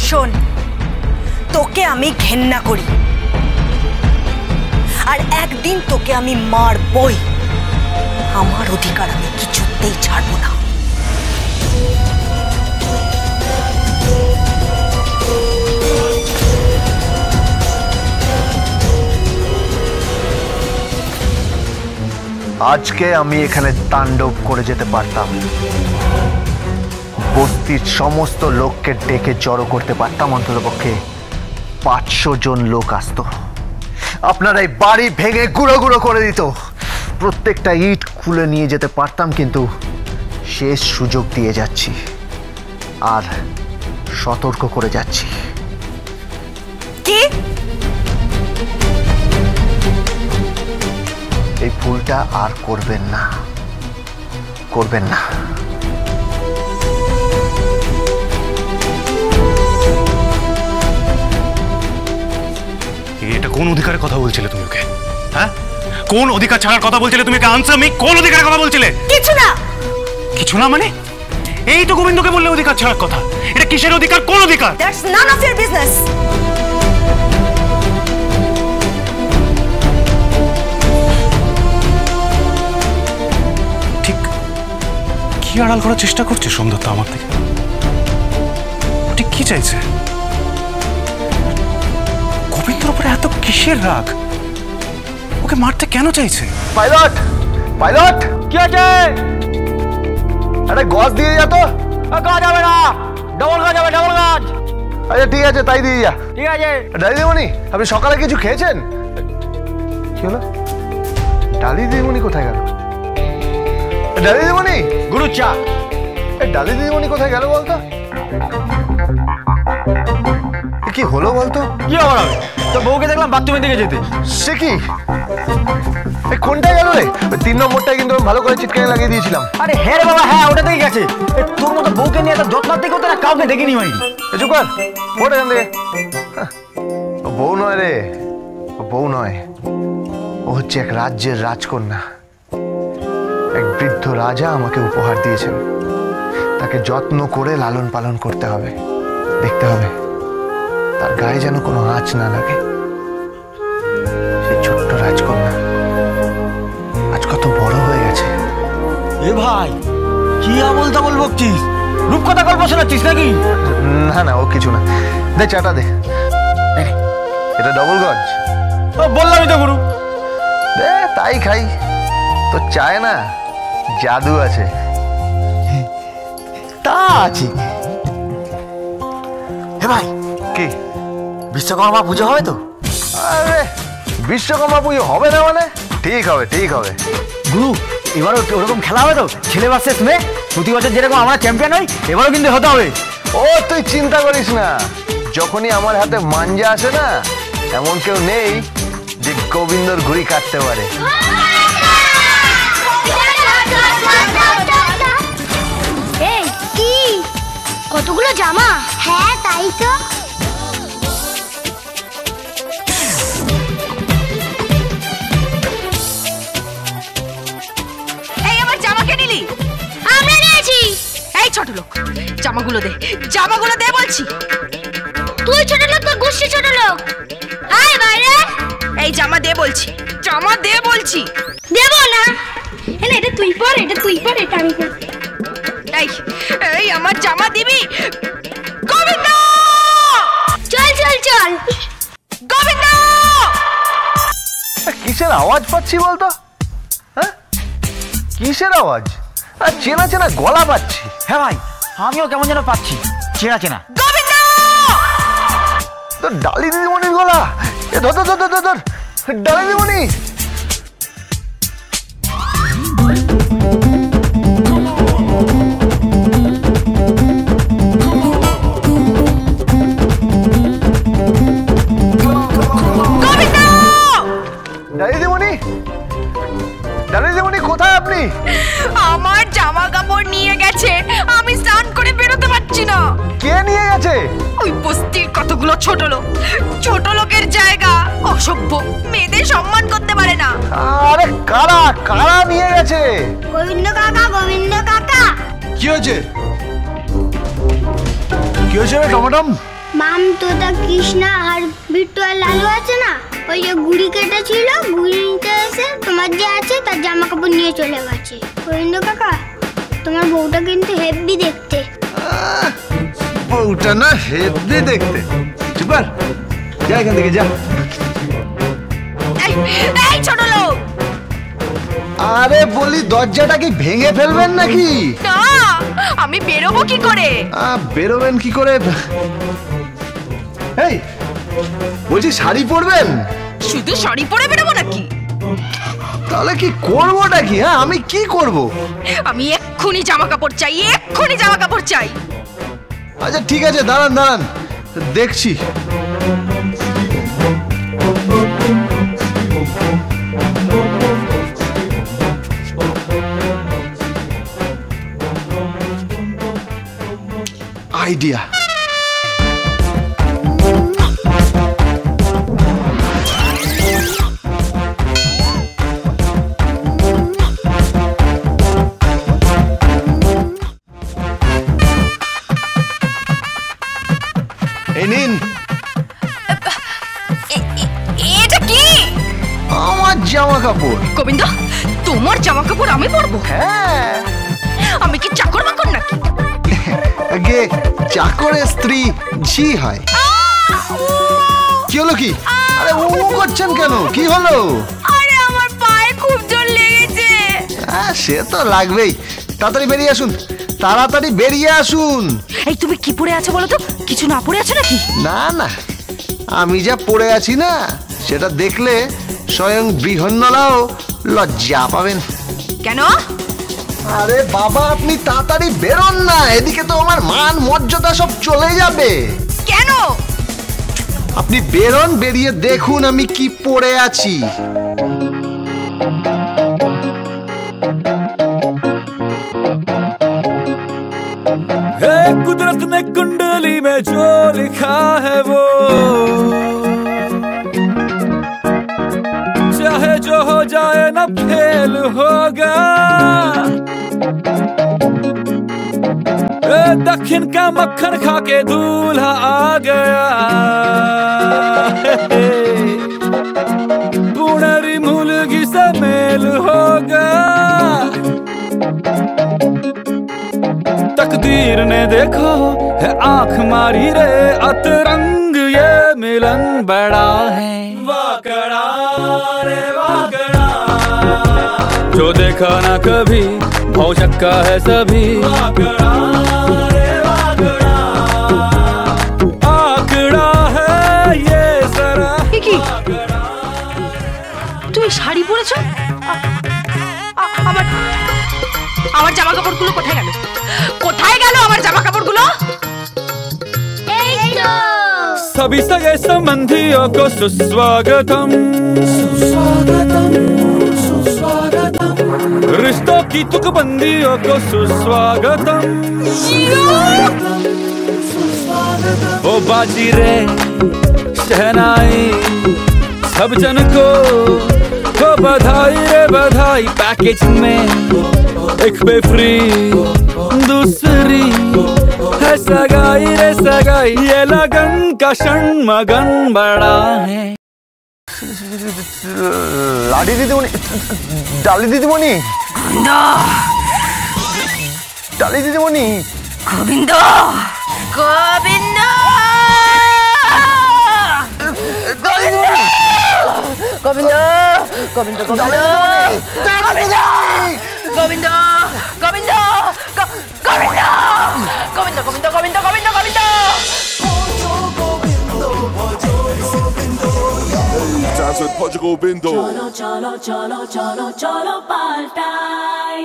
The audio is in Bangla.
শোন, তোকে আমি ঘেন্না করি, আর একদিন তোকে আমি মারবই। আমার অধিকার আমি কিছুতেই ছাড়বো না। আজকে আমি এখানে তাণ্ডব করে যেতে পারতাম, বস্তির সমস্ত লোককে ডেকে জড়ো করতে পারতাম, অন্ততপক্ষে 500 জন লোক আসতো, আপনারা এই বাড়ি ভেঙে গুঁড়ো গুঁড়ো করে দিত, প্রত্যেকটা ইট খুলে নিয়ে যেতে পারতাম, কিন্তু শেষ সুযোগ দিয়ে যাচ্ছি আর সতর্ক করে যাচ্ছি। কি? এই ভুলটা আর করবেন না, করবেন না। এটা কোন অধিকারের কথা বলছিলে তুমি ওকে? হ্যাঁ, কোন অধিকার ছাড়ার কথা বলছিলে তুমি ওকে? আনসার মি, কোন অধিকারের কথা বলছিলে? কিছু না। কিছু না মানে? এই তো গোবিন্দকে বললে অধিকার ছাড়ার কথা। এটা কিসের অধিকার? কোন অধিকার? That's none of your business. ঠিক কি আড়াল করার চেষ্টা করছে সৌন্দর্য আমার থেকে? ঠিক কি চাইছে? গোবিন্দর উপরে এত কিসের রাগ? ওকে মারতে কেন চাইছে? পাইলট, পাইলট, কি আছে? আরে গজ দিয়ে যা তো। কাজ হবে না, ডবল কাজ হবে, ডবল কাজ। আচ্ছা ঠিক আছে, তাই দিয়ে যা। ঠিক আছে। ডালি দিদিমণি, আপনি সকালে কিছু খেয়েছেন? কি হলো? ডালি দিদিমণি কোথায় গেল? ডালি দিদিমণি, গুরু চা। ডালি দিদিমণি কোথায় গেল বলতো? কি হলো বলতো? কি আবার হবে? তোর বউকে দেখলাম বাথরুমের দিকে যেতে। সে কি? কোনটায় গেল রে? 3 নম্বরটায় কিন্তু আমি ভালো করে চিটকানি লাগিয়ে দিয়েছিলাম। আরে হ্যাঁ রে বাবা, হ্যাঁ ওটাতেই গেছে। তোর মতো বউকে নিয়ে এত যত্নার্থী করতে না কাউকে দেখিনি হয়নি। চুপ কর, ওটা এখান থেকে। ও বউ নয় রে, ও বউ নয়, ও হচ্ছে এক রাজ্যের রাজকন্যা। এক বৃদ্ধ রাজা আমাকে উপহার দিয়েছেন, তাকে যত্ন করে লালন পালন করতে হবে, দেখতে হবে তার গায়ে যেন কোনো আঁচ না লাগে। সেই ছোট্ট রাজকন্যা আজ কত বড় হয়ে গেছে। এ ভাই, কি আবল তাবল বকছিস? রূপকথা গল্প শোনাচ্ছিস নাকি? না না, ও কিছু না। দে চাটা দে। এটা ডবল গজ। বললামই তো গুরু। দে তাই খাই। তো চায় না জাদু আছে। তা আছে। হে ভাই, কি বিশ্বকর্মা পুজো হবে তো? আরে বিশ্বকর্মা পুজো হবে না মানে? ঠিক হবে, ঠিক হবে। গুরু, এবারও ওরকম খেলা হবে তো? ছেলে ভার্সেস মেয়ে। প্রতি বছর যেরকম আমরা চ্যাম্পিয়ন হই, এবারও কিন্তু হতে হবে। ও তুই চিন্তা করিস না, যখনই আমার হাতে মাঞ্জা আসে না, এমন কেউ নেই যে গোবিন্দর ঘুড়ি কাটতে পারে। এই কি কতগুলো জামা? হ্যাঁ তাই তো। এই আমার জামা কে নিলি? আমরা নিয়েছি। এই ছোট লোক, জামাগুলো দে, জামাগুলো দে বলছি। তুই ছোট লোক, তোর গোষ্ঠী ছোট লোক। আয় বাইরে। এই জামা দে বলছি, জামা দে বলছি। দেব না। এনে এটা তুই পর, এটা তুই পর, এটা আমি পর। এই এই আমার জামা দিবি? গোবিন্দ! চল চল চল। গোবিন্দ! কিসের আওয়াজ পাচ্ছি বলতো? হ্যাঁ, কিসের আওয়াজ? চেনা চেনা গলা পাচ্ছি। হ্যাঁ ভাই, আমিও কেমন যেন পাচ্ছি, চেনা চেনা। গোবিন্দ! তো ডালি দিদিমণির গলা। এ ধর ধর ধর ধর ধর, ডালি দিদিমণি। কোথায় আপনি? আমার জামা কাপড় নিয়ে গেছে, আমি স্নান করে বেরোতে পারছি না। কে নিয়ে গেছে? ওই বস্তির কতগুলো ছোট লোক, ছোট লোকের জায়গা, অসভ্য, মেয়েদের সম্মান করতে পারে না। আরে কারা কারা নিয়ে গেছে? গোবিন্দ কাকা, গোবিন্দ কাকা। কি হয়েছে? কি হয়েছে রে টমাটম? মাম তোতা কৃষ্ণা আর বিট্টু আর লালু আছে না, ওই যে গুড়ি কেটে ছিল, গুড়ি নিতে এসে তোমার যে আছে তার জামা কাপড় নিয়ে চলে গেছে। গোবিন্দ কাকা, তোমার বউটা কিন্তু হেভি দেখতে। বউটা না হেভি দেখতে? চুপ কর, যা এখান থেকে যা। এই ছোট লোক, আরে বলি দরজাটা কি ভেঙে ফেলবেন নাকি? না, আমি বেরোবো কি করে? বেরোবেন কি করে? এই বলছি শাড়ি পরবেন? শুধু শাড়ি পরে বেরোবো নাকি? তাহলে কি করবোটা কি? হ্যাঁ, আমি কি করব? আমি এক্ষুনি জামা কাপড় চাই, এক্ষুনি জামা কাপড় চাই। আচ্ছা ঠিক আছে, দাঁড়ান দাঁড়ান, দেখছি। আইডিয়া। এই নিন। এটা কি? আমার জামা কাপড়। গোবিন্দ, তোমার জামা কাপড় আমি পরবো? হ্যাঁ। আমি কি চাকর বাকর নাকি? আগে চাকরের স্ত্রী ঝি হয়। কি হলো কি? আরে ও করছেন কেন? কি হলো? আরে আমার পায়ে খুব জোর লেগেছে। সে তো লাগবেই। তাড়াতাড়ি বেরিয়ে আসুন, তাড়াতাড়ি বেরিয়ে আসুন। এই তুমি কি পরে আছো বলো তো? কিছু না পরে আছো নাকি? না না, আমি যা পড়ে আছি না সেটা দেখলে স্বয়ং বৃহন্নলাও লজ্জা পাবেন। কেন? আরে বাবা, আপনি তাড়াতাড়ি বেরোন না, এদিকে তো আমার মান মর্যাদা সব চলে যাবে। কেন? আপনি বেরোন, বেরিয়ে দেখুন আমি কি পড়ে আছি। कुदरत ने कुंडली में जो लिखा है वो चाहे जो हो जाए ना फेल होगा। दक्षिण का मक्खन खा के दूल्हा आ गया, पुणेरी मुलगी से मेल होगा। तकदीर ने देखो है आंख मारी रे, अतरंग ये मिलन बड़ा है। वाकड़ा रे वाकड़ा, जो देखा ना कभी भाव चक्का है सभी। वाकड़ा रे वाकड़ा, आंकड़ा है ये जरा। তুমি শাড়ি পরেছো? আমার জামা কাপড়গুলো কোথায় গেল? কোথায় গেল আমার জামা কাপড়গুলো? এই তো सभी सगे संबंधियों को सुस्वागतम, सुस्वागतम, सुस्वागतम। रिश्तों की तुकबंदियों को सुस्वागतम, ओ बाजी रे शहनाई, सब जन को बधाई रे बधाई। पैकेज में एक पे फ्री, दूसरी है सगाई रे सगाई। ये लगन का क्षण मगन बड़ा है। লাডি দিদিমণি, ডালি দিদিমণি, ডালি দিদিমণি। Govinda, Govinda, Govinda, Govinda, Govinda, Govinda, Govinda, Govinda, Govinda, Govinda, Govinda, Govinda, Govinda. Dance with Portugal Bindo. Cholo, cholo, cholo, cholo, cholo, paltai.